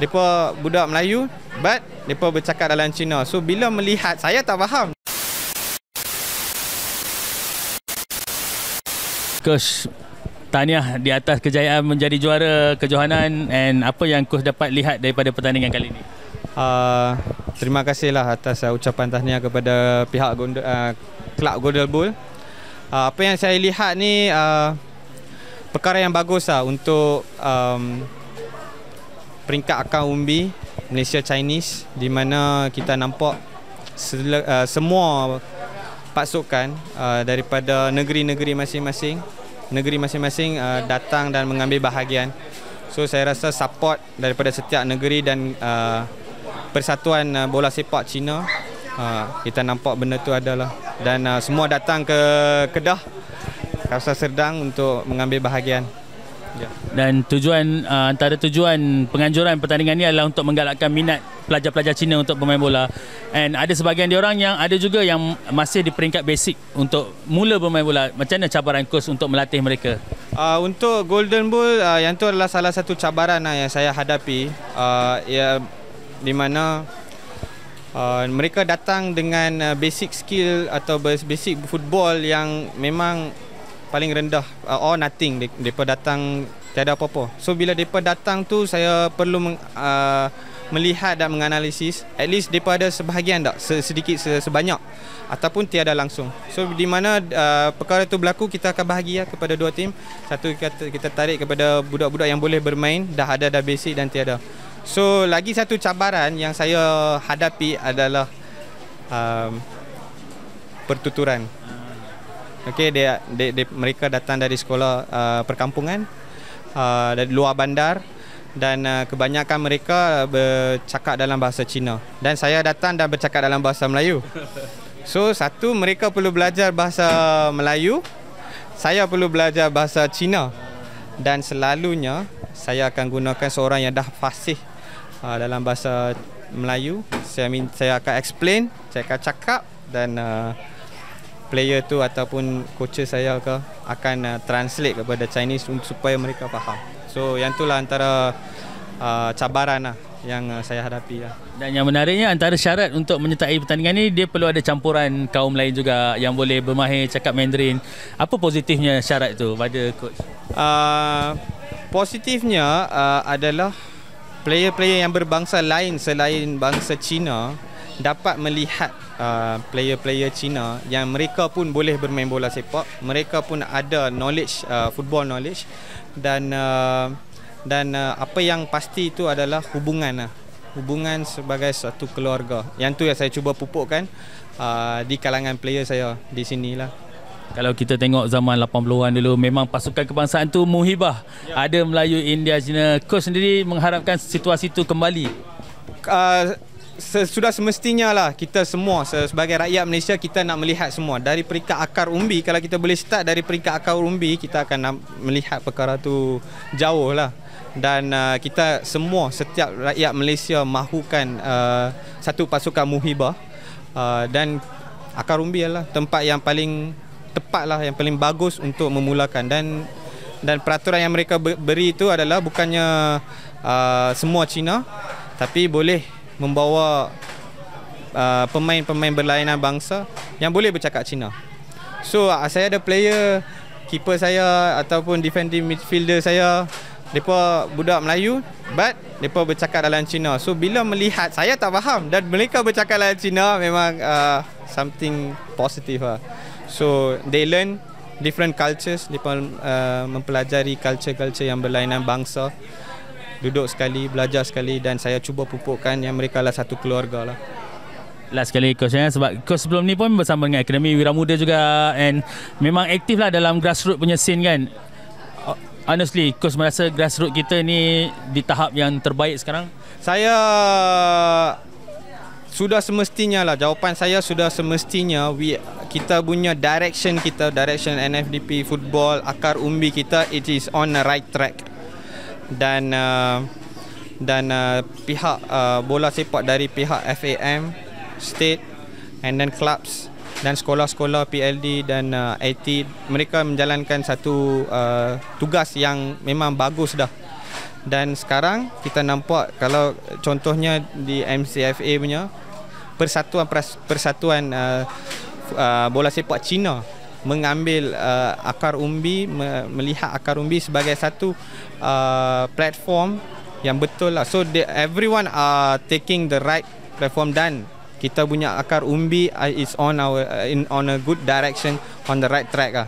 mereka budak Melayu, but mereka bercakap dalam Cina. So bila melihat, saya tak faham. Coach, tahniah di atas kejayaan menjadi juara kejohanan, and apa yang coach dapat lihat daripada pertandingan kali ini? Terima kasihlah atas ucapan tahniah kepada pihak Kelab Golden Bull. Apa yang saya lihat ni perkara yang bagus lah untuk peringkat akar umbi Malaysia Chinese, di mana kita nampak semua pasukan daripada negeri-negeri masing-masing datang dan mengambil bahagian. So saya rasa support daripada setiap negeri dan Persatuan Bola Sepak Cina, kita nampak benda tu adalah, dan semua datang ke Kedah, Kawasan Serdang untuk mengambil bahagian. Dan antara tujuan penganjuran pertandingan ini adalah untuk menggalakkan minat pelajar-pelajar Cina untuk bermain bola. And ada sebahagian diorang yang ada juga yang masih di peringkat basic untuk mula bermain bola. Macam mana cabaran coach untuk melatih mereka? Untuk Golden Bull, yang tu adalah salah satu cabaran yang saya hadapi, di mana mereka datang dengan basic skill atau basic football yang memang paling rendah, or nothing. Mereka datang tiada apa-apa. So bila mereka datang tu, saya perlu melihat dan menganalisis, at least mereka ada sebahagian tak, sedikit sebanyak, ataupun tiada langsung. So di mana perkara tu berlaku, kita akan bahagi kepada dua tim. Satu kita tarik kepada budak-budak yang boleh bermain, dah basic dan tiada. So lagi satu cabaran yang saya hadapi adalah pertuturan. Okey, mereka datang dari sekolah perkampungan, dari luar bandar, dan kebanyakan mereka bercakap dalam bahasa Cina, dan saya datang dan bercakap dalam bahasa Melayu. So satu, mereka perlu belajar bahasa Melayu, saya perlu belajar bahasa Cina, dan selalunya saya akan gunakan seorang yang dah fasih dalam bahasa Melayu. Saya akan explain, saya akan cakap, dan player tu ataupun coach saya akan translate kepada Chinese supaya mereka faham. So yang itulah antara cabaran yang saya hadapi. Dan yang menariknya, antara syarat untuk menyertai pertandingan ni, dia perlu ada campuran kaum lain juga yang boleh bermahir cakap Mandarin. Apa positifnya syarat itu pada coach? Positifnya adalah player-player yang berbangsa lain selain bangsa Cina dapat melihat player-player Cina yang mereka pun boleh bermain bola sepak, mereka pun ada knowledge, football knowledge, dan apa yang pasti itu adalah hubungan sebagai satu keluarga. Yang tu yang saya cuba pupukkan di kalangan player saya di sinilah. Kalau kita tengok zaman 80-an dulu, memang pasukan kebangsaan tu muhibah. Ada Melayu, India, Cina. Coach sendiri mengharapkan situasi itu kembali. Sudah semestinya lah kita semua sebagai rakyat Malaysia, kita nak melihat semua dari peringkat akar umbi. Kalau kita boleh start dari peringkat akar umbi, kita akan melihat perkara tu jauh lah. Dan kita semua, setiap rakyat Malaysia mahukan satu pasukan muhibah, dan akar umbi adalah tempat yang paling tepat lah, yang paling bagus untuk memulakan. Dan peraturan yang mereka beri itu adalah bukannya semua Cina, tapi boleh membawa pemain-pemain berlainan bangsa yang boleh bercakap Cina. So saya ada player, keeper saya ataupun defending midfielder saya, mereka budak Melayu, but mereka bercakap dalam Cina. So bila melihat, saya tak faham, dan mereka bercakap dalam Cina, memang something positive lah. So they learn different cultures, mereka mempelajari culture-culture yang berlainan bangsa, duduk sekali, belajar sekali, dan saya cuba pupukkan yang mereka adalah satu keluarga lah. Last sekali coach, sebab coach sebelum ni pun bersama dengan Akademi Wira Muda juga, and memang aktif lah dalam grassroots punya scene kan. Honestly, coach merasa grassroots kita ni di tahap yang terbaik sekarang? Saya sudah semestinya lah, jawapan saya sudah semestinya kita punya direction NFDP football, akar umbi kita, it is on the right track. Dan pihak bola sepak dari pihak FAM, state, and then clubs dan sekolah-sekolah PLD dan IT, mereka menjalankan satu tugas yang memang bagus dah. Dan sekarang kita nampak kalau contohnya di MCFA punya persatuan bola sepak Cina mengambil akar umbi, melihat akar umbi sebagai satu platform yang betul lah. So everyone are taking the right platform, dan kita punya akar umbi is on a good direction, on the right track lah.